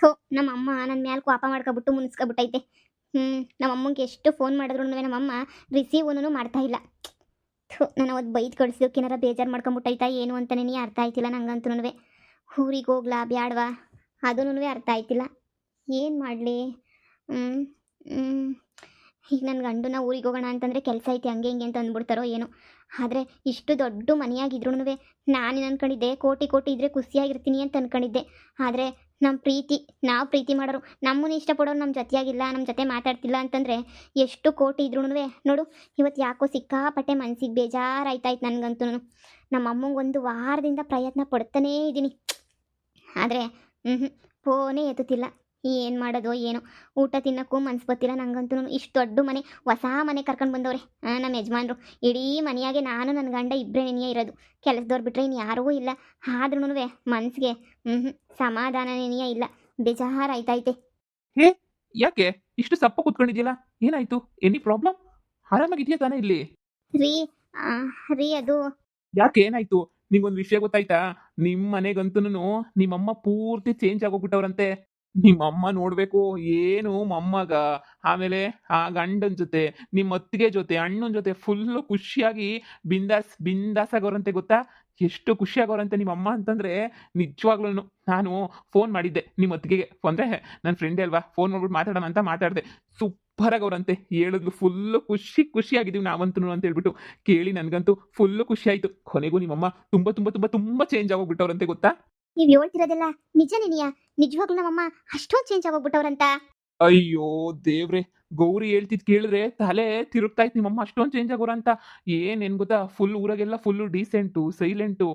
ಥೋ ನಮ್ಮಮ್ಮ ನನ್ನ ಮ್ಯಾಲೆ ಕೋಪ ಮಾಡ್ಕೊಬಿಟ್ಟು ಮುನ್ಸ್ಕೊಬಿಟ್ಟೈತೆ. ನಮ್ಮ ಅಮ್ಮಂಗೆ ಎಷ್ಟು ಫೋನ್ ಮಾಡಿದ್ರು ನಮ್ಮಮ್ಮ ರಿಸೀವ್ನು ಮಾಡ್ತಾ ಇಲ್ಲ. ಥು ನಾನು ಅವತ್ತು ಬೈದು ಕಳಿಸಿದಕ್ಕೇನಾರ ಬೇಜಾರು ಮಾಡ್ಕೊಂಬಿಟ್ಟೈತಾ ಏನು ಅಂತನೇ ಅರ್ಥ ಆಯ್ತಿಲ್ಲ ನಂಗಂತೂ. ಊರಿಗೆ ಹೋಗ್ಲಾ ಬ್ಯಾಡವಾ ಅದೂ ಅರ್ಥ ಆಯ್ತಿಲ್ಲ. ಏನು ಮಾಡಲಿ? ಈಗ ನನ್ನ ಗಂಡನ ಊರಿಗೆ ಹೋಗೋಣ ಅಂತಂದರೆ ಕೆಲಸ ಐತಿ ಹಂಗೆ ಹಿಂಗೆ ಅಂತ ಅಂದ್ಬಿಡ್ತಾರೋ ಏನೋ. ಆದರೆ ಇಷ್ಟು ದೊಡ್ಡ ಮನೆಯಾಗಿದ್ರೂ ನಾನು ಅನ್ಕೊಂಡಿದ್ದೆ ಕೋಟಿ ಕೋಟಿ ಇದ್ದರೆ ಖುಷಿಯಾಗಿರ್ತೀನಿ ಅಂತ ಅಂದ್ಕೊಂಡಿದ್ದೆ. ಆದರೆ ನಮ್ಮ ಪ್ರೀತಿ ನಾವು ಪ್ರೀತಿ ಮಾಡೋರು ನಮ್ಮನ್ನು ಇಷ್ಟಪಡೋರು ನಮ್ಮ ಜೊತೆಯಾಗಿಲ್ಲ, ನಮ್ಮ ಜೊತೆ ಮಾತಾಡ್ತಿಲ್ಲ ಅಂತಂದರೆ ಎಷ್ಟು ಕೋಟಿ ಇದ್ರೂ ನೋಡು ಇವತ್ತು ಯಾಕೋ ಸಿಕ್ಕಾಪಟ್ಟೆ ಮನಸ್ಸಿಗೆ ಬೇಜಾರಾಯ್ತಾಯ್ತು ನನಗಂತೂ. ನಮ್ಮ ಅಮ್ಮಂಗೆ ಒಂದು ವಾರದಿಂದ ಪ್ರಯತ್ನ ಪಡ್ತಾನೇ ಇದ್ದೀನಿ, ಆದರೆ ಫೋನೇ ಎತ್ತುತ್ತಿಲ್ಲ. ಏನು ಮಾಡೋದು ಏನೋ, ಊಟ ತಿನ್ನೋಕ್ಕೂ ಮನ್ಸು ಬರ್ತಿಲ್ಲ ನಂಗಂತೂ. ಇಷ್ಟು ದೊಡ್ಡ ಮನೆ, ಹೊಸ ಮನೆ ಕರ್ಕೊಂಡು ಬಂದವ್ರೆ ನಮ್ಮ ಯಜಮಾನ್ರು. ಇಡೀ ಮನೆಯಾಗೆ ನಾನು ನನ್ನ ಗಂಡ ಇಬ್ಬರೇ ನೆನೆಯೇ ಇರೋದು, ಕೆಲಸದವ್ರು ಬಿಟ್ಟರೆ ಇನ್ನು ಯಾರೂ ಇಲ್ಲ. ಆದ್ರೂ ಮನಸ್ಸಿಗೆ ಸಮಾಧಾನ ನೆನೆಯೇ ಇಲ್ಲ, ಬೇಜಾರಾಯ್ತೈತೆ. ಹೇ, ಯಾಕೆ ಇಷ್ಟು ಸಪ್ಪ ಕೂತ್ಕೊಂಡಿದ್ಯಲ್ಲ? ಏನಾಯ್ತು? Any problem? ಆರಾಮಾಗಿದ್ಯಾ ತಾನೇ ಇಲ್ಲಿ? ರೀ ರೀ ಅದು ಯಾಕೆ ಏನಾಯ್ತು? ನಿಂಗೊಂದು ವಿಷಯ ಗೊತ್ತಾಯ್ತಾ? ನಿಮ್ಮ ಮನೆಗಂತೂ ನಿಮ್ಮಮ್ಮ ಪೂರ್ತಿ ಚೇಂಜ್ ಆಗೋಗ್ಬಿಟ್ಟವ್ರಂತೆ. ನಿಮ್ಮಮ್ಮ ನೋಡ್ಬೇಕು, ಏನು ಮೊಮ್ಮಗ, ಆಮೇಲೆ ಆ ಗಂಡನ ಜೊತೆ, ನಿಮ್ಮ ಅತ್ತಿಗೆ ಜೊತೆ, ಅಣ್ಣನ ಜೊತೆ ಫುಲ್ಲು ಖುಷಿಯಾಗಿ ಬಿಂದಾಸ್ ಆಗೋರಂತೆ ಗೊತ್ತಾ? ಎಷ್ಟು ಖುಷಿಯಾಗೋರಂತೆ ನಿಮ್ಮಮ್ಮ ಅಂತಂದ್ರೆ ನಿಜವಾಗ್ಲೂ. ನಾನು ಫೋನ್ ಮಾಡಿದ್ದೆ ನಿಮ್ಮ ಅತ್ತಿಗೆಗೆ, ಅಂದರೆ ನನ್ನ ಫ್ರೆಂಡೇ ಅಲ್ವಾ, ಫೋನ್ ಮಾಡ್ಬಿಟ್ಟು ಮಾತಾಡೋಣ ಅಂತ ಮಾತಾಡಿದೆ. ಸೂಪರ್ ಆಗವ್ರಂತೆ, ಹೇಳಿದ್ಲು ಫುಲ್ಲು ಖುಷಿಯಾಗಿದ್ದೀವಿ ನಾವಂತೂ ಅಂತ ಹೇಳ್ಬಿಟ್ಟು. ಕೇಳಿ ನನಗಂತೂ ಫುಲ್ಲು ಖುಷಿ ಆಯಿತು. ಕೊನೆಗೂ ನಿಮ್ಮಮ್ಮ ತುಂಬ ತುಂಬ ತುಂಬ ತುಂಬ ಚೇಂಜ್ ಆಗೋಗ್ಬಿಟ್ಟವ್ರಂತೆ ಗೊತ್ತಾ? ನೀವು ಹೇಳ್ತಿರೋದೆಲ್ಲ ನಿಜ ನೆನೆಯ? ನಿಜವಾಗ್ಲೂ ನಮ್ಮಮ್ಮ ಅಷ್ಟೊಂದು ಚೇಂಜ್ ಆಗೋಗ್ಬಿಟ್ಟವ್ರಂತ? ಅಯ್ಯೋ ದೇವ್ರೆ, ಗೌರಿ ಹೇಳ್ತಿದ್ ಕೇಳಿದ್ರೆ ತಲೆ ತಿರುಗ್ತಾ ಇತ್ತು. ನಿಮ್ಮಮ್ಮ ಅಷ್ಟೊಂದು ಚೇಂಜ್ ಆಗೋರ ಅಂತ. ಏನ್ ಗೊತ್ತಾ, ಫುಲ್ ಊರಾಗೆಲ್ಲ ಫುಲ್ಲು ಡೀಸೆಂಟು, ಸೈಲೆಂಟು.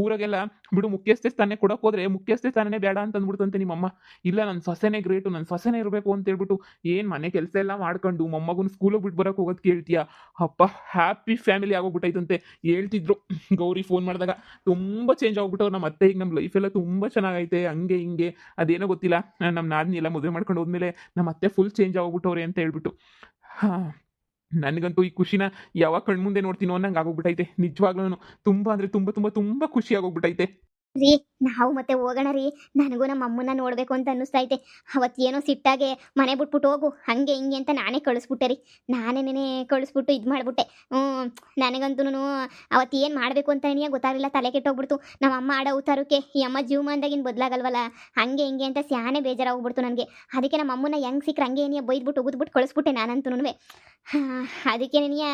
ಊರಾಗೆಲ್ಲ ಬಿಡು, ಮುಖ್ಯಸ್ಥೆ ಸ್ಥಾನ ಕೊಡೋಕೆ ಹೋದ್ರೆ ಮುಖ್ಯಸ್ಥೆ ಸ್ಥಾನನೇ ಬೇಡ ಅಂತ ಅಂದ್ಬಿಡ್ತಂತೆ ನಿಮ್ಮಮ್ಮ. ಇಲ್ಲ ನನ್ನ ಸೊಸೆನೇ ಗ್ರೇಟು, ನನ್ನ ಸೊಸೆನೇ ಇರಬೇಕು ಅಂತ ಹೇಳ್ಬಿಟ್ಟು ಏನು ಮನೆ ಕೆಲಸ ಎಲ್ಲ ಮಾಡ್ಕೊಂಡು ಮೊಮ್ಮಗನ ಸ್ಕೂಲಿಗೆ ಬಿಟ್ಟು ಬರೋಕೆ ಹೋಗೋದು ಕೇಳ್ತೀಯಾ? ಅಪ್ಪ, ಹ್ಯಾಪಿ ಫ್ಯಾಮಿಲಿ ಆಗೋಗ್ಬಿಟ್ಟೈತಂತೆ ಹೇಳ್ತಿದ್ರು ಗೌರಿ ಫೋನ್ ಮಾಡಿದಾಗ. ತುಂಬ ಚೇಂಜ್ ಆಗ್ಬಿಟ್ಟವ್ರು ನಮ್ಮ ಅತ್ತೆ. ಈಗ ನಮ್ಮ ಲೈಫೆಲ್ಲ ತುಂಬ ಚೆನ್ನಾಗೈತೆ, ಹಂಗೆ ಹಿಂಗೆ ಅದೇನೋ ಗೊತ್ತಿಲ್ಲ. ನಮ್ಮ ನಾದಿನಿ ಎಲ್ಲ ಮದುವೆ ಮಾಡ್ಕೊಂಡು ಹೋದ್ಮೇಲೆ ನಮ್ಮ ಅತ್ತೆ ಫುಲ್ ಚೇಂಜ್ ಆಗೋಗ್ಬಿಟ್ಟವ್ರೆ ಅಂತ ಹೇಳ್ಬಿಟ್ಟು. ನನಗಂತೂ ಈ ಖುಷಿನ ಯಾವಾಗ ಕಣ್ಮುಂದೆ ನೋಡ್ತೀನೋ ಅನ್ನಂಗೆ ಆಗೋಗ್ಬಿಟ್ಟೈತೆ ನಿಜವಾಗ್ಲೂ. ತುಂಬ ಅಂದರೆ ತುಂಬ ತುಂಬ ತುಂಬ ಖುಷಿ ಆಗೋಗ್ಬಿಟ್ಟೈತೆ. ರೀ ನಾವು ಮತ್ತೆ ಹೋಗೋಣ ರೀ, ನನಗೂ ನಮ್ಮ ಅಮ್ಮನ್ನ ನೋಡಬೇಕು ಅಂತ ಅನ್ನಿಸ್ತೈತೆ. ಅವತ್ತೇನೋ ಸಿಟ್ಟಾಗೆ ಮನೆ ಬಿಟ್ಬಿಟ್ಟು ಹೋಗು ಹಂಗೆ ಹಿಂಗೆ ಅಂತ ನಾನೇ ಕಳಿಸ್ಬಿಟ್ಟೆ ರೀ. ನಾನೇ ಕಳಿಸ್ಬಿಟ್ಟು ಇದು ಮಾಡಿಬಿಟ್ಟೆ. ನನಗಂತೂ ಅವತ್ತು ಏನು ಮಾಡಬೇಕು ಅಂತಲೇ ಗೊತ್ತಾಗಲಿಲ್ಲ, ತಲೆ ಕೆಟ್ಟೋಗ್ಬಿಡ್ತು. ನಮ್ಮ ಅಮ್ಮ ಆಡೋ ಉತ್ತಾರಕ್ಕೆ ಈ ಅಮ್ಮ ಜೀವಮಾನದಾಗಿನ ಬದಲಾಗಲ್ವಲ್ಲ, ಹಂಗೆ ಹಿಂಗೆ ಅಂತ ಸ್ಯಾನೆ ಬೇಜಾರಾಗ್ಬಿಡ್ತು ನನಗೆ. ಅದಕ್ಕೆ ನಮ್ಮ ಅಮ್ಮನ ಹೆಂಗೆ ಸಿಕ್ಕರೆ ಹಂಗೆ ಏನೇ ಬೈದ್ಬಿಟ್ಟು ಉಗಿದ್ಬಿಟ್ಟು ಕಳಿಸ್ಬಿಟ್ಟೆ ನಾನಂತೂ. ಅದಕ್ಕೆ ನನಗೆ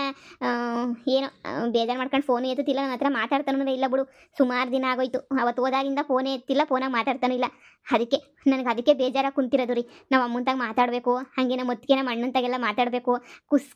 ಏನೋ ಬೇಜಾರು ಮಾಡ್ಕೊಂಡು ಫೋನ್ ಎತ್ತುತ್ತಿಲ್ಲ, ನನ್ನ ಹತ್ರ ಮಾತಾಡ್ತಾನೂ ಇಲ್ಲ ಬಿಡು. ಸುಮಾರು ದಿನ ಆಗೋಯ್ತು, ಅವತ್ತು ಹೋದಾಗಿಂದ ಫೋನೇ ಎತ್ತಿಲ್ಲ, ಫೋನಾಗ ಮಾತಾಡ್ತಾನೂ ಇಲ್ಲ. ಅದಕ್ಕೆ ಬೇಜಾರಾಗಿ ಕುಂತಿರೋದು ರೀ. ನಾವು ಅಮ್ಮಂತಾಗ ಮಾತಾಡಬೇಕು, ಹಾಗೆ ನಮ್ಮ ಅತ್ತಿಗೆ ನಮ್ಮ ಅಣ್ಣಂತಾಗೆಲ್ಲ ಮಾತಾಡಬೇಕು,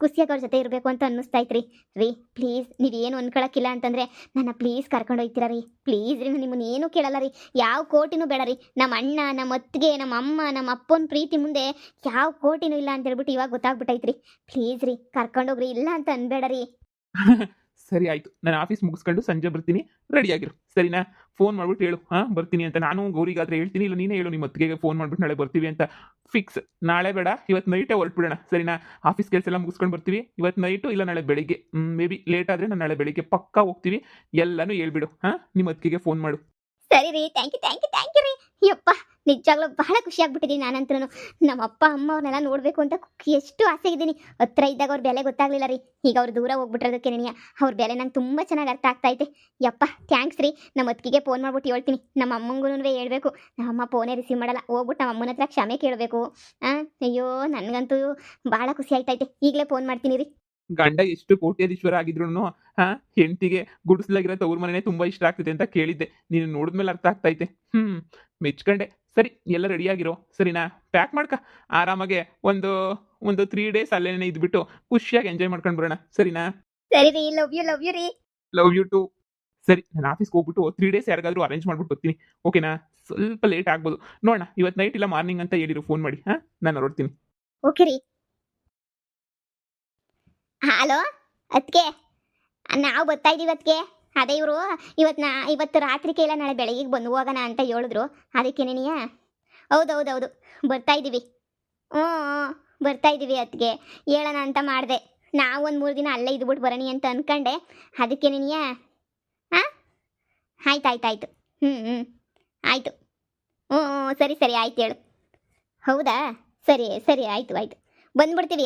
ಖುಷಿಯಾಗಿ ಅವ್ರ ಜೊತೆ ಇರಬೇಕು ಅಂತ ಅನ್ನಿಸ್ತೈತೆ ರೀ. ಪ್ಲೀಸ್ ನೀವೇನು ಅನ್ಕೊಳಕ್ಕಿಲ್ಲ ಅಂತಂದರೆ ನನ್ನ ಪ್ಲೀಸ್ ಕರ್ಕೊಂಡು ಹೋಗ್ತೀರಾ ರೀ? ಪ್ಲೀಸ್ ರೀ, ನಿಮ್ಮನ್ನು ಏನೂ ಕೇಳಲ್ಲ ರೀ, ಯಾವ ಕೋಟಿನೂ ಬೇಡ ರೀ. ನಮ್ಮ ಅಣ್ಣ, ನಮ್ಮ ಅತ್ತಿಗೆ, ನಮ್ಮ ಅಮ್ಮ, ನಮ್ಮ ಅಪ್ಪನ ಪ್ರೀತಿ ಮುಂದೆ ಯಾವ ಕೋಟಿನೂ ಇಲ್ಲ ಅಂತ ಹೇಳ್ಬಿಟ್ಟು ಇವಾಗ ಗೊತ್ತಾಗ್ಬಿಟ್ಟೈತೆ ರೀ. ಪ್ಲೀಸ್ ರೀ ಕರ್ಕೊಂಡೋಗ್ರಿ, ಇಲ್ಲ ಅಂತ ಅನ್ಬೇಡ ರೀ. ಸರಿ ಆಯಿತು, ನಾನು ಆಫೀಸ್ ಮುಗಿಸ್ಕೊಂಡು ಸಂಜೆ ಬರ್ತೀನಿ, ರೆಡಿಯಾಗಿರು ಸರಿನಾ? ಫೋನ್ ಮಾಡ್ಬಿಟ್ಟು ಹೇಳು ಬರ್ತೀನಿ ಅಂತ. ನಾನು ಗೌರಿಗಾದ್ರೆ ಹೇಳ್ತೀನಿ, ಇಲ್ಲ ನೀನೇ ಹೇಳು ನಿಮ್ಮ ಅತ್ತಿಗೆಗೆ ಫೋನ್ ಮಾಡ್ಬಿಟ್ಟು ನಾಳೆ ಬರ್ತೀವಿ ಅಂತ. ಫಿಕ್ಸ್. ನಾಳೆ ಬೇಡ, ಇವತ್ತು ನೈಟೇ ಹೊರಟ್ಬಿಡೋಣ ಸರಿನಾ? ಆಫೀಸ್ ಕೆಲಸ ಎಲ್ಲ ಮುಗಿಸ್ಕೊಂಡು ಬರ್ತೀವಿ ಇವತ್ತು ನೈಟು, ಇಲ್ಲ ನಾಳೆ ಬೆಳಿಗ್ಗೆ. ಮೇ ಬಿ ಲೇಟ್ ಆದರೆ ನಾನು ನಾಳೆ ಬೆಳಿಗ್ಗೆ ಪಕ್ಕಾ ಹೋಗ್ತೀವಿ. ಎಲ್ಲನೂ ಹೇಳ್ಬಿಡು ನಿಮ್ಮ ಅತ್ತಿಗೆಗೆ ಫೋನ್ ಮಾಡು. ಸರಿ ರೀ, ಥ್ಯಾಂಕ್ ಯು ರೀ. ಯಪ್ಪ, ನಿಜವಾಗ್ಲೂ ಬಹಳ ಖುಷಿ ಆಗ್ಬಿಟ್ಟಿದ್ದೀನಿ ನಾನಂತೂ. ನಮ್ಮ ಅಪ್ಪ ಅಮ್ಮ ಅವ್ರನ್ನೆಲ್ಲ ನೋಡಬೇಕು ಅಂತ ಎಷ್ಟು ಆಸೆ ಇದ್ದೀನಿ. ಹತ್ರ ಇದ್ದಾಗ ಅವ್ರ ಬೆಲೆ ಗೊತ್ತಾಗಲಿಲ್ಲ ರೀ, ಈಗ ಅವ್ರು ದೂರ ಹೋಗ್ಬಿಟ್ಟಿರೋದಕ್ಕೆ ನೆನೆಯ ಅವ್ರ ಬೆಲೆ ನಂಗೆ ತುಂಬ ಚೆನ್ನಾಗಿ ಅರ್ಥ ಆಗ್ತೈತೆ. ಯಪ್ಪ ಥ್ಯಾಂಕ್ಸ್ ರೀ. ನಮ್ಮ ಅತ್ತಿಗೆಗೆ ಫೋನ್ ಮಾಡ್ಬಿಟ್ಟು ಹೇಳ್ತೀನಿ, ನಮ್ಮ ಅಮ್ಮಂಗೂ ಹೇಳ್ಬೇಕು. ನಮ್ಮಮ್ಮ ಫೋನೇ ರಿಸೀವ್ ಮಾಡಲ್ಲ, ಹೋಗ್ಬಿಟ್ಟು ನಮ್ಮ ಅಮ್ಮನ ಹತ್ರ ಕ್ಷಮೆ ಕೇಳಬೇಕು. ಅಯ್ಯೋ ನನಗಂತೂ ಭಾಳ ಖುಷಿ ಆಯ್ತೈತೆ. ಈಗಲೇ ಫೋನ್ ಮಾಡ್ತೀನಿ ರೀ. ಗಂಡ ಎಷ್ಟು ಕೋಟ್ಯಾಧೀಶ್ವರ ಆಗಿದ್ರು ಹೆಂಡತಿಗೆ ಗುಡಿಸ್ಲಾಗಿರೋ ತವ್ರ ಮನೆನೇ ತುಂಬಾ ಇಷ್ಟ ಆಗ್ತೈತೆ ಅಂತ ಕೇಳಿದ್ದೆ. ನೀನು ನೋಡಿದ್ಮೇಲೆ ಅರ್ಥ ಆಗ್ತೈತೆ. ಮೆಚ್ಕೊಂಡೆ. ಸರಿ, ಎಲ್ಲ ರೆಡಿಯಾಗಿರೋ ಸರಿನಾ? ಪ್ಯಾಕ್ ಮಾಡ್ಕ ಆರಾಮಾಗೆ. ಒಂದು 3 days ಅಲ್ಲೇನೇ ಇದ್ಬಿಟ್ಟು ಖುಷಿಯಾಗಿ ಎಂಜಾಯ್ ಮಾಡ್ಕೊಂಡು ಬರೋಣ ಸರಿನಾ? ಸರಿ ರೀ, ಲವ್ ಯು ರೀ. Love you too. ಸರಿ, ನಾನು ಆಫೀಸ್ಗೆ ಹೋಗ್ಬಿಟ್ಟು 3 days ಯಾರಿಗಾದ್ರೂ ಅರೇಂಜ್ ಮಾಡ್ಬಿಟ್ಟು ಬರ್ತೀನಿ, ಓಕೆನಾ? ಸ್ವಲ್ಪ ಲೇಟ್ ಆಗ್ಬೋದು ನೋಡೋಣ. ಇವತ್ತು ನೈಟ್ ಇಲ್ಲ ಮಾರ್ನಿಂಗ್ ಅಂತ ಹೇಳಿರು, ಫೋನ್ ಮಾಡಿ. ನಾನು ಹೊರಡ್ತೀನಿ. ಓಕೆ ರೀ. ಹಲೋ ಅದಕ್ಕೆ ನಾವು ಬರ್ತಾ ಇದ್ದೀವಿ ಅದಕ್ಕೆ. ಅದೇ ಇವರು ಇವತ್ತು ರಾತ್ರಿಗೆ ಇಲ್ಲ ನಾಳೆ ಬೆಳಗ್ಗೆ ಬಂದು ಹೋಗೋಣ ಅಂತ ಹೇಳಿದ್ರು. ಅದಕ್ಕೆ ನೀನಿಯ ಹೌದು ಬರ್ತಾ ಇದ್ದೀವಿ. ಬರ್ತಾ ಇದ್ದೀವಿ ಅದಕ್ಕೆ ಹೇಳೋಣ ಅಂತ ಮಾಡಿದೆ. ನಾವು ಒಂದು 3 ದಿನ ಅಲ್ಲೇ ಇದ್ಬಿಟ್ಟು ಬರೋಣ ಅಂತ ಅಂದ್ಕೊಂಡೆ. ಅದಕ್ಕೆ ನೀನಿಯ ಆಯ್ತು. ಆಯಿತು. ಹ್ಞೂ ಸರಿ ಸರಿ ಆಯ್ತು ಹೇಳು. ಹೌದಾ? ಸರಿ ಸರಿ ಆಯಿತು ಆಯಿತು. ಬಂದ್ಬಿಡ್ತೀವಿ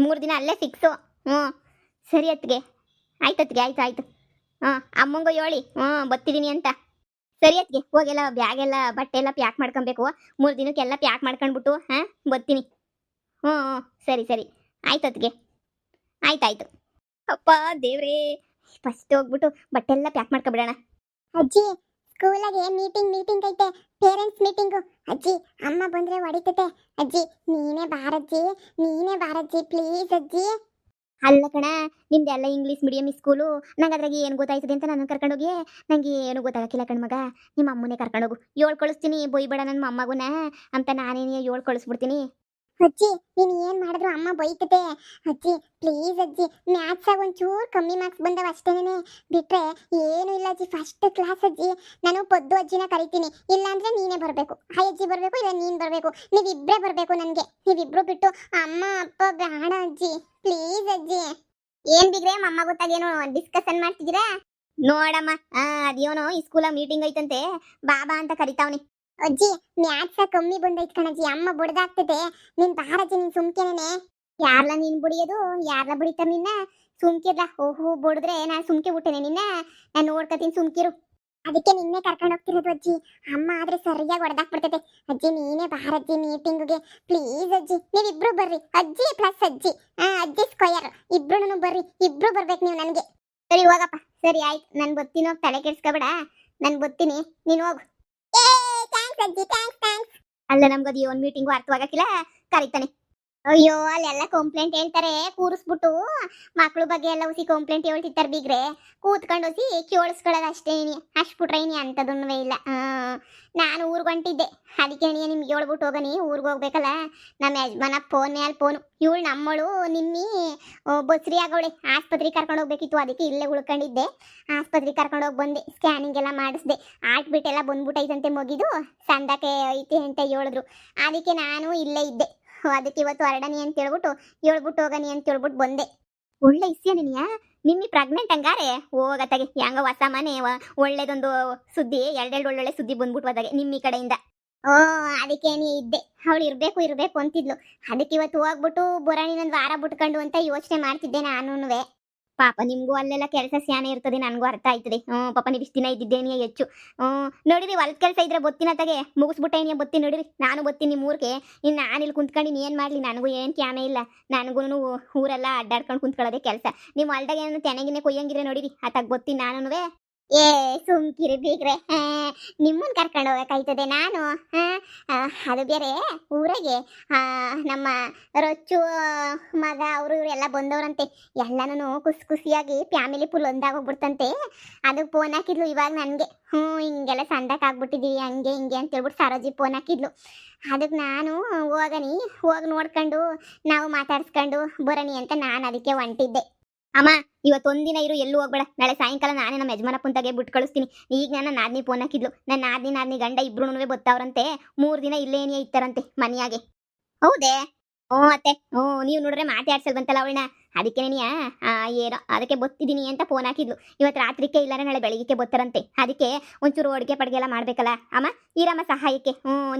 3 ದಿನ ಅಲ್ಲೇ ಫಿಕ್ಸು. ಹ್ಞೂ ಸರಿ ಅತ್ತಿಗೆ. ಆಯ್ತು ಅತ್ತಿಗೆ, ಆಯ್ತು ಆಯಿತು. ಹಾಂ ಅಮ್ಮಂಗೂ ಹೇಳಿ ಬರ್ತಿದ್ದೀನಿ ಅಂತ. ಸರಿ ಅತ್ತಿಗೆ, ಹೋಗೆಲ್ಲ ಬ್ಯಾಗೆಲ್ಲ ಬಟ್ಟೆ ಎಲ್ಲ ಪ್ಯಾಕ್ ಮಾಡ್ಕೊಬೇಕು. 3 ದಿನಕ್ಕೆಲ್ಲ ಪ್ಯಾಕ್ ಮಾಡ್ಕೊಂಡ್ಬಿಟ್ಟು ಬರ್ತೀನಿ. ಹ್ಞೂ ಸರಿ ಸರಿ ಆಯ್ತು ಅತ್ತಿಗೆ. ಆಯ್ತಾಯ್ತು. ಅಪ್ಪ ದೇವ್ರೇ, ಫಸ್ಟ್ ಹೋಗ್ಬಿಟ್ಟು ಬಟ್ಟೆ ಎಲ್ಲ ಪ್ಯಾಕ್ ಮಾಡ್ಕೊಬಿಡೋಣ. ಅಜ್ಜಿ, ಸ್ಕೂಲಾಗೆ ಮೀಟಿಂಗ್ ಐತೆ, ಪೇರೆಂಟ್ಸ್ ಮೀಟಿಂಗು. ಅಜ್ಜಿ, ಅಮ್ಮ ಬಂದ್ರೆ ಹೊಡಿತತೆ. ಅಜ್ಜಿ, ನೀನೇ ಬಾರಜ್ಜಿ ಪ್ಲೀಸ್ ಅಜ್ಜಿ. ಅಲ್ಲ ಕಣ, ನಿಮ್ದೆಲ್ಲ ಇಂಗ್ಲೀಷ್ ಮೀಡಿಯಂ ಸ್ಕೂಲು. ನಂಗೆ ಅದ್ರಾಗೆ ಏನು ಗೊತ್ತಾಯ್ತದೆ ಅಂತ ನನ್ನ ಕರ್ಕೊಂಡೋಗಿ. ನಂಗೆ ಏನು ಗೊತ್ತಾಗಕ್ಕಿಲ್ಲ ಕಣ್ಮಗ. ನಿಮ್ಮ ಅಮ್ಮನೇ ಕರ್ಕೊಂಡೋಗು. ಏಳು ಕಳಿಸ್ತೀನಿ, ಬೊಯ್ಬೇಡ ನನ್ನ ಮೊಮ್ಮಗುನ ಅಂತ ನಾನೇನೇ 7 ಕಳಿಸ್ಬಿಡ್ತೀನಿ. ಅಜ್ಜಿ, ನೀನು ಏನ್ ಮಾಡಿದ್ರು ಅಮ್ಮ ಬೈತತೆ. ಅಜ್ಜಿ ಪ್ಲೀಸ್ ಅಜ್ಜಿ, ಮ್ಯಾಥ್ಸಾಗ ಒಂಚೂರು ಕಮ್ಮಿ ಮಾರ್ಕ್ಸ್ ಬಂದವ ಅಷ್ಟೇನೆ, ಬಿಟ್ರೆ ಏನು ಇಲ್ಲ ಅಜ್ಜಿ. ಫಸ್ಟ್ ಕ್ಲಾಸ್ ಅಜ್ಜಿ. ನಾನು ಪದ್ದು ಅಜ್ಜಿನ ಕರಿತೀನಿ, ಇಲ್ಲಾಂದ್ರೆ ನೀನೇ ಬರಬೇಕು. ಹಾಯ್ ಅಜ್ಜಿ ಬರಬೇಕು, ಇಲ್ಲ ನೀನು ಬರಬೇಕು. ನೀವಿಬ್ಬರೇ ಬರಬೇಕು ನನಗೆ. ನೀವಿಬ್ರು ಬಿಟ್ಟು ಅಮ್ಮ ಅಪ್ಪ ಬೇಡ ಅಜ್ಜಿ, ಪ್ಲೀಸ್ ಅಜ್ಜಿ. ಏನ್ ಬಿಗ್ರೆ ಅಮ್ಮ ಗೊತ್ತಾಗೇನು ಡಿಸ್ಕಷನ್ ಮಾಡ್ತಿದ್ದೀರಾ? ನೋಡಮ್ಮ, ಅದೇನೋ ಈ ಸ್ಕೂಲಾಗ ಮೀಟಿಂಗ್ ಐತಂತೆ, ಬಾಬಾ ಅಂತ ಕರಿತಾವ್ನಿ. ಅಜ್ಜಿ, ಮ್ಯಾಥ್ಸ ಕಮ್ಮಿ ಬಂದೈತ್ ಕಣಜ್ಜಿ, ಅಮ್ಮ ಬಡ್ದಾಗ್ತದೆ. ನೀನ್ ಬಾರಜ್ಜಿ, ನೀನ್ ಸುಮ್ಕೆನೆ. ಯಾರ್ಲ ನೀನ್ ಬುಡಿಯೋದು? ಯಾರ್ಲ ಬುಡಿತಾರ ನಿನ್ನ? ಸುಮ್ಕಿರ್ಲ. ಓಹೋ, ಬುಡಿದ್ರೆ ನಾನು ಸುಮ್ಕೆ ಬಿಟ್ಟೆನೆ ನಿನ್ನ. ನಾನು ನೋಡ್ಕತೀನಿ, ಸುಮ್ಕಿರು. ಅದಕ್ಕೆ ನಿನ್ನೆ ಕರ್ಕೊಂಡು ಹೋಗ್ತಿರೋದು ಅಜ್ಜಿ. ಅಮ್ಮ ಆದ್ರೆ ಸರಿಯಾಗಿ ಹೊಡೆದಾಕ್ಬಿಡ್ತೈತೆ. ಅಜ್ಜಿ ನೀನೇ ಬಾರಜ್ಜಿ ಮೀಟಿಂಗ್ಗೆ, ಪ್ಲೀಸ್ ಅಜ್ಜಿ. ನೀವಿಬ್ರು ಬರ್ರಿ, ಅಜ್ಜಿ ಪ್ಲಸ್ ಅಜ್ಜಿ, ಅಜ್ಜಿ ಸ್ಕ್ವಯರ್. ಇಬ್ರು ಬರ್ರಿ, ಇಬ್ರು ಬರ್ಬೇಕು ನೀವು ನನಗೆ. ಸರಿ ಹೋಗಪ್ಪ, ಸರಿ ಆಯ್ತು. ನಾನು ಬತ್ತೀನಿ, ಹೋಗಿ ತಲೆ ಕೆಡ್ಸ್ಕೊಬೇಡ. ನಾನು ಬತ್ತೀನಿ, ನೀನು ಹೋಗು. ಥ್ಯಾಂಕ್ಸ್ ಅಜ್ಜಿ, ಥ್ಯಾಂಕ್ಸ್. ಅಲ್ಲ, ನಮ್ಗದು ಒಂದು ಮೀಟಿಂಗು ಅರ್ಥವಾಗಕ್ಕಿಲ್ಲ, ಕರೀತಾನೆ. ಅಯ್ಯೋ, ಅಲ್ಲೆಲ್ಲ ಕಂಪ್ಲೇಂಟ್ ಹೇಳ್ತಾರೆ, ಕೂರಿಸ್ಬಿಟ್ಟು ಮಕ್ಳು ಬಗ್ಗೆ ಎಲ್ಲ ಹುಸಿ ಕಂಪ್ಲೇಂಟ್ ಹೇಳ್ತಿರ್ತಾರೆ ಬಿಗ್ರೆ. ಕೂತ್ಕೊಂಡು ಹುಸಿ ಕೇಳಿಸ್ಕೊಳ್ಳೋದು ಅಷ್ಟೇ. ಅಷ್ಟು ಬಿಟ್ರೆ ಇನಿ ಅಂಥದನ್ನೂ ಇಲ್ಲ. ನಾನು ಊರಿಗೆ ಹೊಂಟಿದ್ದೆ, ಅದಕ್ಕೆ ನಿಮ್ಗೆ ಹೇಳ್ಬಿಟ್ಟು ಹೋಗನಿ. ಊರಿಗೆ ಹೋಗ್ಬೇಕಲ್ಲ, ನಮ್ಮ ಯಜಮಾನ ಫೋನ್ ಮೇಲೆ ಫೋನು. ಇವಳು ನಮ್ಮಳು ನಿನ್ನೆ ಬಸ್ರಿ ಆಗವಳೆ, ಆಸ್ಪತ್ರೆಗೆ ಕರ್ಕೊಂಡು ಹೋಗ್ಬೇಕಿತ್ತು. ಅದಕ್ಕೆ ಇಲ್ಲೇ ಉಳ್ಕೊಂಡಿದ್ದೆ. ಆಸ್ಪತ್ರೆಗೆ ಕರ್ಕೊಂಡು ಹೋಗಿ ಬಂದೆ, ಸ್ಕ್ಯಾನಿಂಗ್ ಎಲ್ಲ ಮಾಡಿಸ್ದೆ. ಹಾರ್ಟ್ ಎಲ್ಲ ಬಂದ್ಬಿಟ್ಟೈತಂತೆ, ಮುಗಿದು ಸಂದಕ್ಕೆ ಐತೆ ಅಂತ ಹೇಳಿದ್ರು. ಅದಕ್ಕೆ ನಾನು ಇಲ್ಲೇ ಇದ್ದೆ. ಅದಕ್ಕೆ ಇವತ್ತು ಹೊರಡನಿ ಅಂತ ಹೇಳ್ಬಿಟ್ಟು ಹೋಗನಿ ಅಂತ ಹೇಳ್ಬಿಟ್ಟು ಬಂದೆ. ಒಳ್ಳೆ ಇಸ್ಯ ನಿನ್ಯ, ನಿಮ್ಮಿ ಪ್ರೆಗ್ನೆಂಟ್ ಹಂಗಾರೆ? ಹೋಗತ್ತಾಗೆ, ಹೆಂಗ ಹೊಸ ಮನೆ, ಒಳ್ಳೇದೊಂದು ಸುದ್ದಿ, ಎರಡೆರಡು ಒಳ್ಳೊಳ್ಳೆ ಸುದ್ದಿ ಬಂದ್ಬಿಟ್ಟು ಹೋದಾಗೆ ನಿಮ್ಮಿ ಕಡೆಯಿಂದ. ಅದಕ್ಕೆ ನೀ ಇದ್ದೆ. ಅವಳು ಇರಬೇಕು ಅಂತಿದ್ಲು. ಅದಕ್ಕೆ ಇವತ್ತು ಹೋಗ್ಬಿಟ್ಟು ಬರೋಣಿ ಒಂದು ವಾರ ಬಿಟ್ಕೊಂಡು ಅಂತ ಯೋಚನೆ ಮಾಡ್ತಿದ್ದೆ ನಾನುನುವೆ. ಪಾಪ ನಿಮ್ಗೂ ಅಲ್ಲೆಲ್ಲ ಕೆಲಸ ಸ್ಯಾನೆ ಇರ್ತದೆ, ನನಗೂ ಅರ್ಥ ಆಯ್ತದೆ. ಪಾಪ ನೀವು ಇಷ್ಟು ದಿನ ಇದ್ದಿದ್ದೇನೆ ಹೆಚ್ಚು. ನೋಡಿರಿ, ಹೊಲದ ಕೆಲಸ ಇದ್ರೆ ಬತ್ತಿನ ತಗೆ ಮುಗಿಸ್ಬಿಟ್ಟೆ ಬತ್ತಿ. ನೋಡಿರಿ, ನಾನು ಬತ್ತೀನಿ ನಿಮ್ಮ ಊರಿಗೆ. ಇನ್ನು ನಾನು ಇಲ್ಲಿ ಕುಂತ್ಕೊಂಡು ಏನು ಮಾಡಲಿ? ನನಗೂ ಏನು ಕ್ಯಾಮೆ ಇಲ್ಲ. ನನಗೂ ಊರೆಲ್ಲ ಅಡ್ಡಾಡ್ಕೊಂಡು ಕುಂತ್ಕೊಳ್ಳೋದೇ ಕೆಲಸ. ನೀವು ಹೊಲ್ದಾಗ ಏನು ತೆನೆಗಿನೇ ಕೊಯ್ಯಂಗಿದ್ರೆ ನೋಡಿರಿ, ಆತಾಗ ಬತ್ತೀನಿ ನಾನುನುವೆ. ಏ ಸುಮ್ಕಿರಿ ಬೀಗ್ರೆ, ನಿಮ್ಮನ್ನ ಕರ್ಕೊಂಡು ಹೋಗಕ್ಕಾಯ್ತದೆ ನಾನು? ಅದು ಬೇರೆ ಊರಿಗೆ ನಮ್ಮ ರೊಚ್ಚು ಮಗ ಅವರು ಇವರೆಲ್ಲ ಬಂದವ್ರಂತೆ. ಎಲ್ಲನೂ ಖುಷಿಯಾಗಿ ಫ್ಯಾಮಿಲಿ ಫುಲ್ ಒಂದಾಗೋಗ್ಬಿಡ್ತಂತೆ. ಅದಕ್ಕೆ ಫೋನ್ ಹಾಕಿದ್ಲು ಇವಾಗ ನನಗೆ. ಹಿಂಗೆಲ್ಲ ಸಂದಕ್ಕೆ ಆಗ್ಬಿಟ್ಟಿದ್ದೀವಿ, ಹಂಗೆ ಹಿಂಗೆ ಅಂತ ಹೇಳ್ಬಿಟ್ಟು ಸರೋಜಿ ಫೋನ್ ಹಾಕಿದ್ಲು. ಅದಕ್ಕೆ ನಾನು ಹೋಗಿ ನೋಡ್ಕೊಂಡು ನಾವು ಮಾತಾಡ್ಸ್ಕೊಂಡು ಬರೋಣಿ ಅಂತ ನಾನು ಅದಕ್ಕೆ ಹೊಂಟಿದ್ದೆ. ಅಮ್ಮ, ಇವತ್ತೊಂದಿನ ಇರು, ಎಲ್ಲೂ ಹೋಗ್ಬೇಡ. ನಾಳೆ ಸಾಯಂಕಾಲ ನಾನೇ ನಮ್ಮ ಯಜಮಾನಪ್ಪಂತಾಗೆ ಬಿಟ್ಟು ಕಳಿಸ್ತೀನಿ. ಈಗ ನನ್ನ ನಾದ್ನಿ ಫೋನ್ ಹಾಕಿದ್ಲು. ನನ್ನ ನಾದ್ನಿ ಗಂಡ ಇಬ್ರು ಬತ್ತಾವ್ರಂತೆ. 3 ದಿನ ಇಲ್ಲೇನೇ ಇತ್ತಾರಂತೆ ಮನೆಯಾಗೆ. ಹೌದೇ? ಅತ್ತೆ, ನೀವು ನೋಡ್ರೆ ಮಾತಾಡ್ಸಲ್ ಬಂತಲ್ಲ ಅವಳನ್ನ. ಅದಕ್ಕೆ ಏನೋ ಅದಕ್ಕೆ ಬತ್ತಿದ್ದೀನಿ ಅಂತ ಫೋನ್ ಹಾಕಿದ್ಲು. ಇವತ್ತು ರಾತ್ರಿಕೆ ಇಲ್ಲಾರೆ ನಾಳೆ ಬೆಳಗ್ಗೆ ಬತ್ತಾರಂತೆ. ಅದಕ್ಕೆ ಒಂಚೂರು ಅಡುಗೆ ಪಡ್ಗೆ ಎಲ್ಲ ಮಾಡ್ಬೇಕಲ್ಲ ಅಮ್ಮ, ಈರಮ್ಮ ಸಹಾಯಕ್ಕೆ.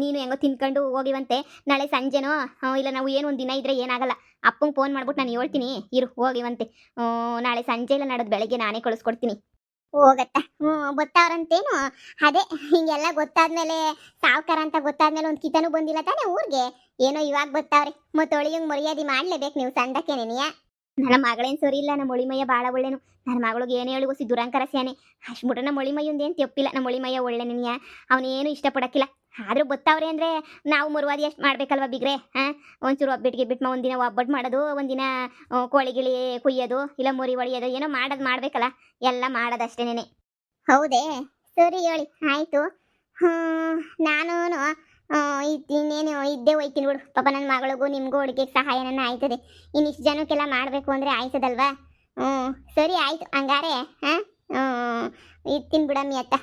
ನೀನು ಹೆಂಗೋ ತಿನ್ಕೊಂಡು ಹೋಗಿವಂತೆ. ನಾಳೆ ಸಂಜೆನೋ ಇಲ್ಲ, ನಾವು ಏನು ಒಂದು ದಿನ ಇದ್ರೆ ಏನಾಗಲ್ಲ. ಅಪ್ಪಂಗೆ ಫೋನ್ ಮಾಡ್ಬಿಟ್ಟು ನಾನು ಹೇಳ್ತೀನಿ, ಇರು ಹೋಗಿವಂತೆ. ನಾಳೆ ಸಂಜೆ ಇಲ್ಲ ನಾಡೋದು ಬೆಳಗ್ಗೆ ನಾನೇ ಕಳಿಸ್ಕೊಡ್ತೀನಿ. ಹೋಗತ್ತ ಗೊತ್ತಾವ್ರಂತೇನು? ಅದೇ ಹಿಂಗೆಲ್ಲ ಗೊತ್ತಾದ್ಮೇಲೆ, ಸಾವ್ಕಾರ ಅಂತ ಗೊತ್ತಾದ್ಮೇಲೆ ಒಂದು ಕಿತನೂ ಬಂದಿಲ್ಲ ತಾನೇ ಊರಿಗೆ. ಏನೋ ಇವಾಗ ಗೊತ್ತಾವ್ರಿ. ಮತ್ತೆ ಒಳಿಯಂಗೆ ಮರ್ಯಾದೆ ಮಾಡ್ಲೇಬೇಕು ನೀವು ಸಂದಕ್ಕೆ ನೆನೆಯ. ನನ್ನ ಮಗಳೇನು ಸರಿ ಇಲ್ಲ, ನಮ್ಮ ಒಳಿಮಯ್ಯ ಭಾಳ ಒಳ್ಳೆನು. ನನ್ನ ಮಗಳಿಗೆ ಏನು ಹೇಳಿ ಗೊತ್ತಿ ದುರಂಕಾರ ಸ್ಯಾನೆ. ಅಷ್ಟು ಬಿಟ್ರೆ ನಮ್ಮ ಒಳಿಮಯ್ಯಂದೇನು ತಪ್ಪಿಲ್ಲ. ನಮ್ಮ ಒಳಿಮಯ್ಯ ಒಳ್ಳೆ ನೆನೆಯ, ಅವನೇನು ಇಷ್ಟಪಡಕ್ಕಿಲ್ಲ. ಆದರೂ ಗೊತ್ತಾವ್ರೆ ಅಂದರೆ ನಾವು ಮುರುವಾದಿ ಎಷ್ಟು ಮಾಡ್ಬೇಕಲ್ವ ಬಿಗ್ರೆ? ಒಂಚೂರು ಒಬ್ಬಿಟ್ಟಿಗೆ ಬಿಟ್ಟು ಒಂದಿನ ಒಬ್ಬಟ್ಟು ಮಾಡೋದು, ಒಂದಿನ ಕೋಳಿ ಕುಯ್ಯೋದು, ಇಲ್ಲ ಮುರಿ ಹೊಳಿಯೋದು, ಏನೋ ಮಾಡ್ಬೇಕಲ್ಲ. ಎಲ್ಲ ಮಾಡೋದಷ್ಟೇನೆ. ಹೌದೇ? ಸರಿ ಹೇಳಿ, ಆಯಿತು. ನಾನು ಇನ್ನೇನು ಇದ್ದೇ ಹೋಯ್ತೀನಿ ಬಿಡು. ಪಾಪ ನನ್ನ ಮಗಳಿಗೂ ನಿಮಗೂ ಹುಡುಗಿಗೆ ಸಹಾಯ ನನ್ನ ಆಯ್ತದೆ. ಇನ್ನಿಷ್ಟು ಜನಕ್ಕೆಲ್ಲ ಮಾಡಬೇಕು ಅಂದರೆ ಆಯ್ತದಲ್ವಾ? ಸರಿ ಆಯಿತು ಹಂಗಾರೆ. ಇರ್ತೀನಿ ಬಿಡಮ್ಮಿ ಅತ್ತ.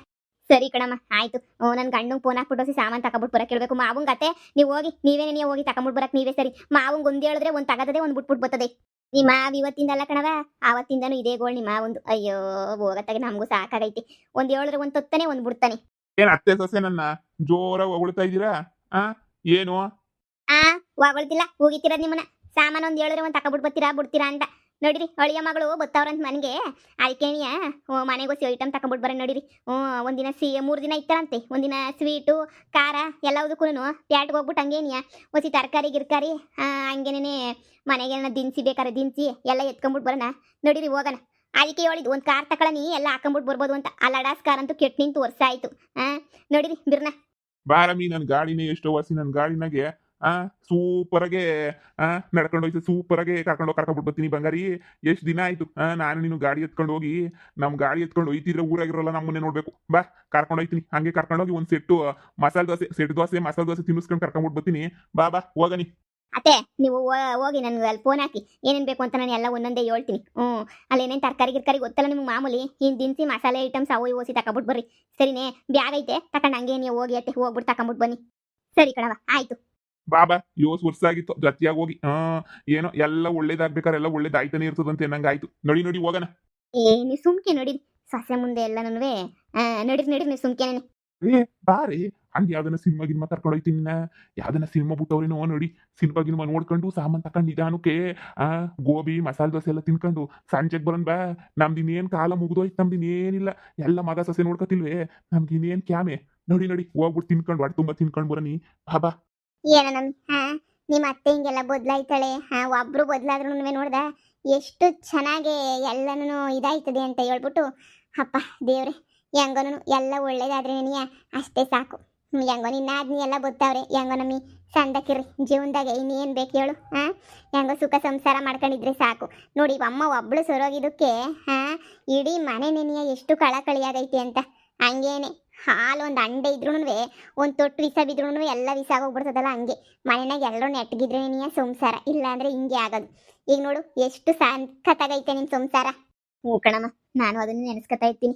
ಸರಿ ಕಣಮ್ಮ, ಆಯ್ತು. ನನ್ನ ಗಂಡಂಗೆ ಫೋನ್ ಹಾಕ್ಬಿಟ್ಟು ಸಾಮಾನು ತಗೊಬಿಟ್ಟು ಬರಕ್ಕೆ ಹೇಳ್ಬೇಕು. ಮಾವಂಗೆ ಅತ್ತೆ ನೀವು ಹೋಗಿ, ನೀವೇ ಹೋಗಿ ತಗೊಂಬಿಟ್ಟು ಬರಕ್ಕೆ ನೀವೇ ಸರಿ. ಮಾವಂಗೆ ಒಂದು ಹೇಳಿದ್ರೆ ಒಂದು ತಗದದೆ, ಒಂದು ಬಿಟ್ಬಿಟ್ಟು ಬರ್ತದೆ. ನಿಮ್ಮ ಮಾವು ಇವತ್ತಿಂದಲ್ಲ ಕಣವ, ಆವತ್ತಿಂದನೂ ಇದೇ ಗೋಳು ನಿಮ್ಮ ಮಾವಂದು. ಅಯ್ಯೋ ಹೋಗತ್ತಾಗೆ, ನಮಗೂ ಸಾಕಾಗೈತಿ. ಒಂದು ಹೇಳಿದ್ರೆ ಒಂದು ತೊತ್ತಾನೆ, ಒಂದು ಬಿಡ್ತಾನೆ. ಏನ್ ಅತ್ತೆ ಸೊಸೆ ನನ್ನ ಜೋರಾಗಿ ಹೊಗಳ್ತಾ ಇದ್ದೀರಾ ಆ ಏನು ಆ ಹೊಗಳ್ತಿಲ್ಲ ಹೋಗಿತ್ತಿರೋದು ನಿಮ್ಮನ್ನ ಸಾಮಾನು ಒಂದು ಹೇಳಿದ್ರೆ ಒಂದು ತಕೊಬಿಟ್ಟು ಬಿಡ್ತೀರಾ ಅಂತ ನೋಡಿರಿ ಅಳಿಯ ಮಗಳು ಬತ್ತವ್ರಂತ ಮನೆಗೆ ಅದಕ್ಕೇನಿಯ ಮನೆಗೆ ಹೊಸಿ ಐಟಮ್ ತಕೊಂಬಿಟ್ಟು ಬರ ನೋಡಿರಿ ಒಂದಿನ 3 ದಿನ ಇತ್ತಾರಂತೆ ಒಂದಿನ ಸ್ವೀಟು ಖಾರ ಎಲ್ಲದಕ್ಕೂ ಪ್ಯಾಟ್ಗೆ ಹೋಗ್ಬಿಟ್ಟು ಹಂಗೇನಿಯ ಹೊಸಿ ತರಕಾರಿ ಗಿರ್ಕಾರಿ ಹಂಗೇನೇ ಮನೆಗೆ ದಿನಸಿ ಬೇಕಾರೆ ದಿನಸಿ ಎಲ್ಲ ಎತ್ಕೊಂಬಿಟ್ಟು ಬರೋಣ ನೋಡಿರಿ ಹೋಗೋಣ ಅದಕ್ಕೆ ಹೇಳಿದ್ದು ಒಂದು ಕಾರ್ ತಗೊಳ್ಳನಿ ಎಲ್ಲ ಹಾಕೊಂಬಿಟ್ಟು ಬರ್ಬೋದು ಅಂತ ಆ ಲಡಾಸ್ ಕಾರ್ ಅಂತೂ ಕೆಟ್ಟು ನಿಂತು ವರ್ಷ ಆಯಿತು ನೋಡಿರಿ ಬಿರ್ನ ಬಾರಮ್ಮಿ ನನ್ನ ಗಾಡಿನೇ ಎಷ್ಟೋ ವರ್ಷ ನನ್ನ ಗಾಡಿನಾಗೆ ಸೂಪರಾಗೆ ನಡ್ಕೊಂಡು ಹೋಯ್ತು ಸೂಪರಾಗೆ ಕರ್ಕೊಂಡ್ಬಿಟ್ಟು ಬರ್ತೀನಿ ಬಂಗಾರಿ ಎಷ್ಟು ದಿನ ಆಯ್ತು ನಾನು ನೀನು ಗಾಡಿ ಎತ್ಕೊಂಡು ಹೋಗಿ ನಮ್ಮ ಗಾಡಿ ಎತ್ಕೊಂಡು ಹೋಯ್ತಿದ್ರೆ ಊರಾಗಿರೋಲ್ಲ ನಮ್ಮನ್ನೇ ನೋಡ್ಬೇಕು ಬಾ ಕರ್ಕೊಂಡು ಹೋಯ್ತೀನಿ ಹಂಗೆ ಕರ್ಕೊಂಡೋಗಿ ಒಂದು ಸೆಟ್ಟು ಸೆಟ್ ದೋಸೆ ಮಸಾಲೆ ದೋಸೆ ತಿನ್ನಿಸ್ಕೊಂಡು ಕರ್ಕೊಂಡ್ಬಿಟ್ಟು ಬರ್ತೀನಿ ಬಾ ಹೋಗನಿ ಅತ್ತೆ ನೀವು ಹೋಗಿ ನನಗೆ ಅಲ್ಲಿ ಫೋನ್ ಹಾಕಿ ಏನೇನು ಬೇಕು ಅಂತ ನಾನು ಎಲ್ಲ ಒಂದೊಂದೇ ಹೇಳ್ತೀನಿ ಅಲ್ಲೇನೇನು ತರಕಾರಿ ಗಿರ್ಕಾರಿ ಗೊತ್ತಲ್ಲ ನಿಮ್ಗೆ ಮಾಮೂಲಿ ಹಿಂಗೆ ದಿನಸಿ ಮಸಾಲೆ ಐಟಮ್ಸ್ ಅವು ಇವು ತಗೊಂಬಿಟ್ಟು ಬರ್ರಿ ಸರಿನೇ ಬ್ಯಾಗ್ ಐತೆ ತಗೊಂಡು ಹಂಗೆ ನೀವು ಹೋಗಿ ಅತ್ತೆ ಹೋಗ್ಬಿಟ್ಟು ತಗೊಂಬಿಟ್ಟು ಬನ್ನಿ ಸರಿ ಕಣವ ಆಯಿತು ಬಾಬಾ ಯೋಸ್ ವರ್ಷ ಆಗಿತ್ತು ಜೊತೆಯಾಗಿ ಹೋಗಿ ಏನೋ ಎಲ್ಲ ಒಳ್ಳೇದಾಗ್ಬೇಕಾರೆ ಎಲ್ಲ ಒಳ್ಳೇದಾಯ್ತಾನೆ ಇರ್ತದಂತೆ ನಂಗಾಯ್ತು ನೋಡಿ ಹೋಗೋಣ ನೀವು ಸುಮ್ಕೆ ನೋಡಿರಿ ಸಸ್ಯ ಮುಂದೆ ಎಲ್ಲ ನಡಿರಿ ನೀವು ಸುಮ್ಕೆನೆ ಬಾರಿ ಹಂಗೆ ಯಾವ್ದನ್ನ ಸಿನಿಮಾ ಗಿನ್ಮಾ ಕರ್ಕೊಂಡು ಹೋಯ್ತೀನಿ ಯಾವ್ದನ್ನ ಸಿನಿಮಾ ಬಿಟ್ಟವ್ರೇನೋ ನೋಡಿ ಸಿನಿಮಾ ಗಿನ್ಮಾ ನೋಡ್ಕೊಂಡು ಸಾಮಾನು ತಕೊಂಡು ನಿಧಾನಕ್ಕೆ ಗೋಬಿ ಮಸಾಲೆ ದೋಸೆ ಎಲ್ಲ ತಿನ್ಕೊಂಡು ಸಂಜೆಗೆ ಬರೋಣ ಬಾ ನಮ್ದು ಇನ್ನೇನು ಕಾಲ ಮುಗಿದೋಯ್ತು ನಮ್ದು ಇನ್ನೇನಿಲ್ಲ ಎಲ್ಲ ಮಗ ಸೊಸೆ ನೋಡ್ಕೊತಿಲ್ವೇ ನಮ್ಗೆ ಇನ್ನೇನು ಕ್ಯಾಮೆ ನೋಡಿ ಹೋಗ್ಬಿಟ್ಟು ತಿನ್ಕೊಂಡು ಹೊಟ್ಟೆ ತುಂಬ ತಿನ್ಕೊಂಡು ಬರೋನಿ ಬಾ ಏನ ನಿಮ್ಮ ಅತ್ತೆ ಹಿಂಗೆಲ್ಲ ಬದಲಾಯ್ತಾಳೆ ಒಬ್ರು ಬದಲಾದ್ರೂ ನೋಡ್ದ ಎಷ್ಟು ಚೆನ್ನಾಗಿ ಎಲ್ಲನೂ ಇದಾಯ್ತದೆ ಅಂತ ಹೇಳ್ಬಿಟ್ಟು ಅಪ್ಪ ದೇವ್ರೆ ಹೆಂಗನು ಎಲ್ಲ ಒಳ್ಳೇದಾದ್ರೆ ನೀ ಅಷ್ಟೇ ಸಾಕು ಹೆಂಗೋ ನಿನ್ನಾದ್ನಿ ಎಲ್ಲ ಗೊತ್ತಾವ್ರೆ ಹೆಂಗೋ ನಮ್ಮಿ ಸಂದಕ್ಕಿರಿ ಜೀವನದಾಗ ಇನ್ನೇನು ಬೇಕು ಹೇಳು ಹೆಂಗೋ ಸುಖ ಸಂಸಾರ ಮಾಡ್ಕೊಂಡಿದ್ರೆ ಸಾಕು ನೋಡಿ ಅಮ್ಮ ಒಬ್ಳು ಸೊರೋಗಿದ್ದಕ್ಕೆ ಇಡೀ ಮನೆ ನೆನೆಯ ಎಷ್ಟು ಕಳಕಳಿಯಾಗೈತಿ ಅಂತ ಹಂಗೇನೆ ಹಾಲು ಒಂದು ಅಂಡೆ ಇದ್ರೂ ಒಂದು ತೊಟ್ಟು ವಿಸ ಬಿದ್ರೂ ಎಲ್ಲ ವಿಸ ಆಗೋಗ್ಬಿಡ್ತದಲ್ಲ ಹಂಗೆ ಮನೆಯಾಗ ಎಲ್ಲರೂ ನೆಟ್ಟಗಿದ್ರೆ ನೀ ಸಂಸಾರ ಇಲ್ಲ ಅಂದ್ರೆ ಹಿಂಗೆ ಆಗೋದು ಈಗ ನೋಡು ಎಷ್ಟು ಸಖತ್ತಾಗೈತೆ ನಿಮ್ಮ ಸಂಸಾರ ಹ್ಞೂ ಕಣಮ್ಮ ನಾನು ಅದನ್ನು ನೆನೆಸ್ಕೊತಾ ಇರ್ತೀನಿ